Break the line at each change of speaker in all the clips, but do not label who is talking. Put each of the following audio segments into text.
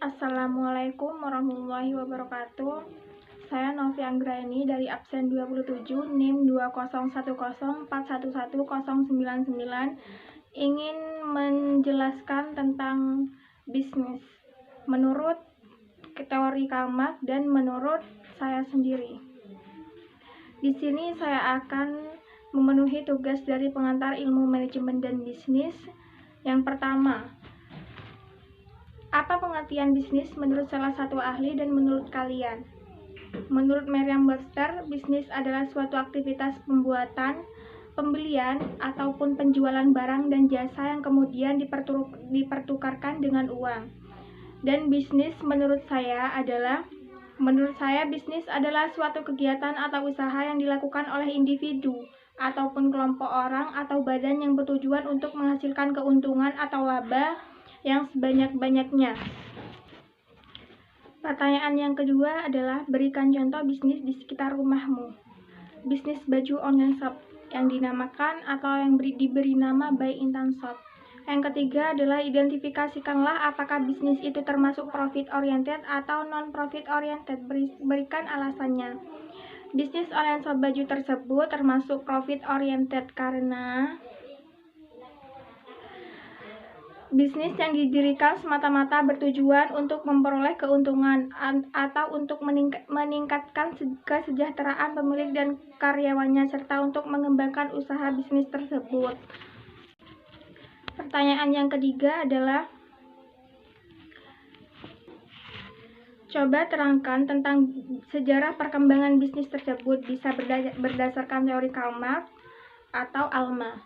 Assalamualaikum warahmatullahi wabarakatuh. Saya Novi Anggraini dari absen 27 NIM 2010411099 ingin menjelaskan tentang bisnis menurut teori Karl Marx dan menurut saya sendiri. Di sini saya akan memenuhi tugas dari pengantar ilmu manajemen dan bisnis. Yang pertama, apa pengertian bisnis menurut salah satu ahli dan menurut kalian? Menurut Merriam-Webster, bisnis adalah suatu aktivitas pembuatan, pembelian, ataupun penjualan barang dan jasa yang kemudian dipertukarkan dengan uang. Dan bisnis menurut saya bisnis adalah suatu kegiatan atau usaha yang dilakukan oleh individu ataupun kelompok orang atau badan yang bertujuan untuk menghasilkan keuntungan atau laba yang sebanyak-banyaknya. Pertanyaan yang kedua adalah berikan contoh bisnis di sekitar rumahmu. Bisnis baju online shop yang dinamakan atau yang diberi nama Buy Instant Shop. Yang ketiga adalah identifikasikanlah apakah bisnis itu termasuk profit oriented atau non profit oriented. Berikan alasannya. Bisnis online shop baju tersebut termasuk profit oriented karena bisnis yang didirikan semata-mata bertujuan untuk memperoleh keuntungan atau untuk meningkatkan kesejahteraan pemilik dan karyawannya serta untuk mengembangkan usaha bisnis tersebut. Pertanyaan yang ketiga adalah coba terangkan tentang sejarah perkembangan bisnis tersebut, bisa berdasarkan teori Karl Marx atau ALMA.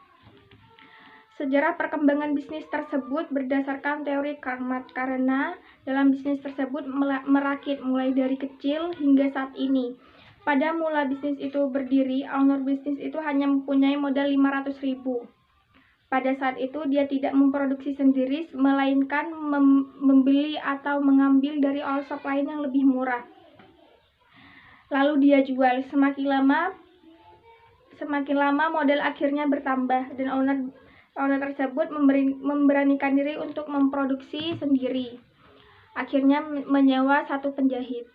Sejarah perkembangan bisnis tersebut berdasarkan teori Karl Marx karena dalam bisnis tersebut merakit mulai dari kecil hingga saat ini. Pada mula bisnis itu berdiri, owner bisnis itu hanya mempunyai modal 500.000. Pada saat itu dia tidak memproduksi sendiri, melainkan membeli atau mengambil dari all shop lain yang lebih murah. Lalu dia jual. Semakin lama modal akhirnya bertambah dan owner tersebut memberanikan diri untuk memproduksi sendiri. Akhirnya menyewa satu penjahit.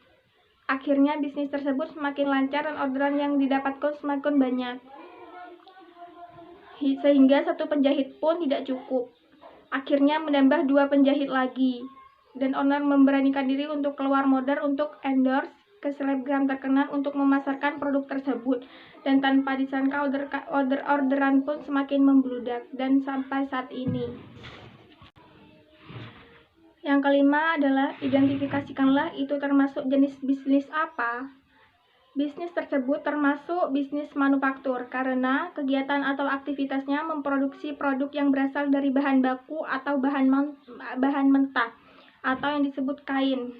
Akhirnya bisnis tersebut semakin lancar dan orderan yang didapatkan semakin banyak. Sehingga satu penjahit pun tidak cukup. Akhirnya menambah 2 penjahit lagi. Dan owner memberanikan diri untuk keluar modal untuk endorse ke selebgram terkenal untuk memasarkan produk tersebut, dan tanpa disangka orderan pun semakin membludak dan sampai saat ini. Yang kelima adalah identifikasikanlah itu termasuk jenis bisnis apa. Bisnis tersebut termasuk bisnis manufaktur karena kegiatan atau aktivitasnya memproduksi produk yang berasal dari bahan baku atau bahan mentah atau yang disebut kain,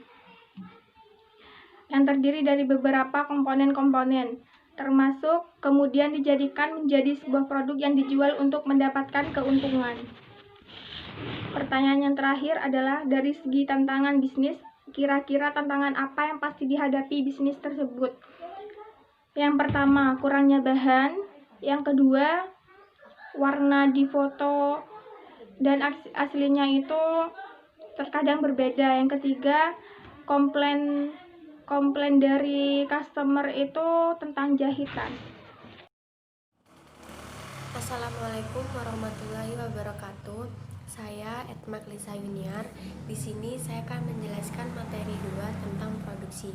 yang terdiri dari beberapa komponen-komponen, termasuk kemudian dijadikan menjadi sebuah produk yang dijual untuk mendapatkan keuntungan. Pertanyaan yang terakhir adalah dari segi tantangan bisnis, kira-kira tantangan apa yang pasti dihadapi bisnis tersebut? Yang pertama, kurangnya bahan. Yang kedua, warna di foto dan aslinya itu terkadang berbeda. Yang ketiga, komplain dari customer itu tentang jahitan.
Assalamualaikum warahmatullahi wabarakatuh. Saya Etmak Lisa Yuniar. Di sini saya akan menjelaskan materi 2 tentang produksi.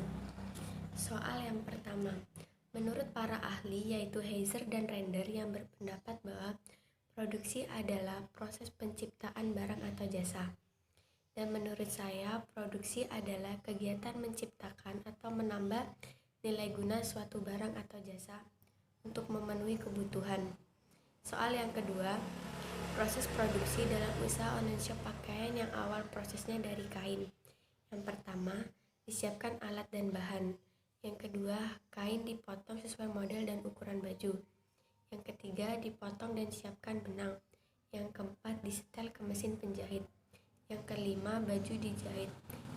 Soal yang pertama, menurut para ahli yaitu Heiser dan Render yang berpendapat bahwa produksi adalah proses penciptaan barang atau jasa. Dan menurut saya, produksi adalah kegiatan menciptakan atau menambah nilai guna suatu barang atau jasa untuk memenuhi kebutuhan. Soal yang kedua, proses produksi dalam usaha online shop pakaian yang awal prosesnya dari kain. Yang pertama, disiapkan alat dan bahan. Yang kedua, kain dipotong sesuai model dan ukuran baju. Yang ketiga, dipotong dan siapkan benang. Yang keempat, disetel ke mesin penjahit. Yang kelima, baju dijahit.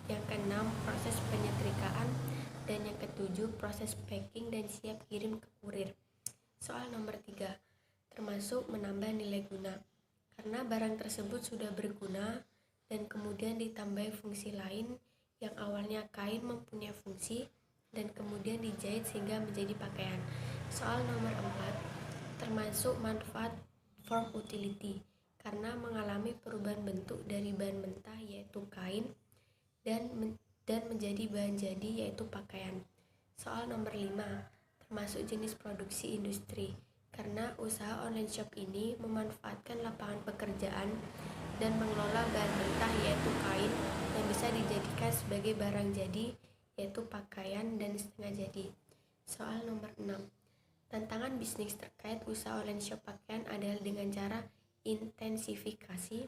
Yang keenam, proses penyetrikaan. Dan yang ketujuh, proses packing dan siap kirim ke kurir. Soal nomor 3, termasuk menambah nilai guna. Karena barang tersebut sudah berguna dan kemudian ditambahi fungsi lain yang awalnya kain mempunyai fungsi dan kemudian dijahit sehingga menjadi pakaian. Soal nomor 4, termasuk manfaat form utility karena mengalami perubahan bentuk dari bahan mentah yaitu kain dan menjadi bahan jadi yaitu pakaian. Soal nomor 5, termasuk jenis produksi industri karena usaha online shop ini memanfaatkan lapangan pekerjaan dan mengelola bahan mentah yaitu kain yang bisa dijadikan sebagai barang jadi yaitu pakaian dan setengah jadi. Soal nomor 6, tantangan bisnis terkait usaha online shop pakaian adalah dengan cara intensifikasi,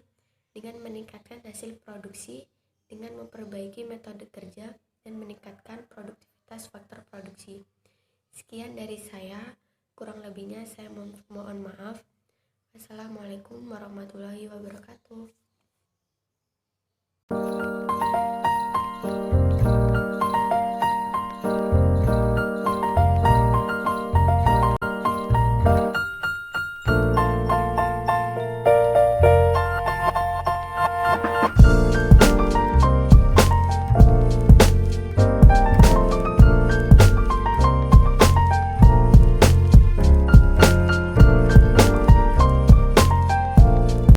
dengan meningkatkan hasil produksi, dengan memperbaiki metode kerja, dan meningkatkan produktivitas faktor produksi. Sekian dari saya, kurang lebihnya saya mohon maaf. Wassalamualaikum warahmatullahi wabarakatuh.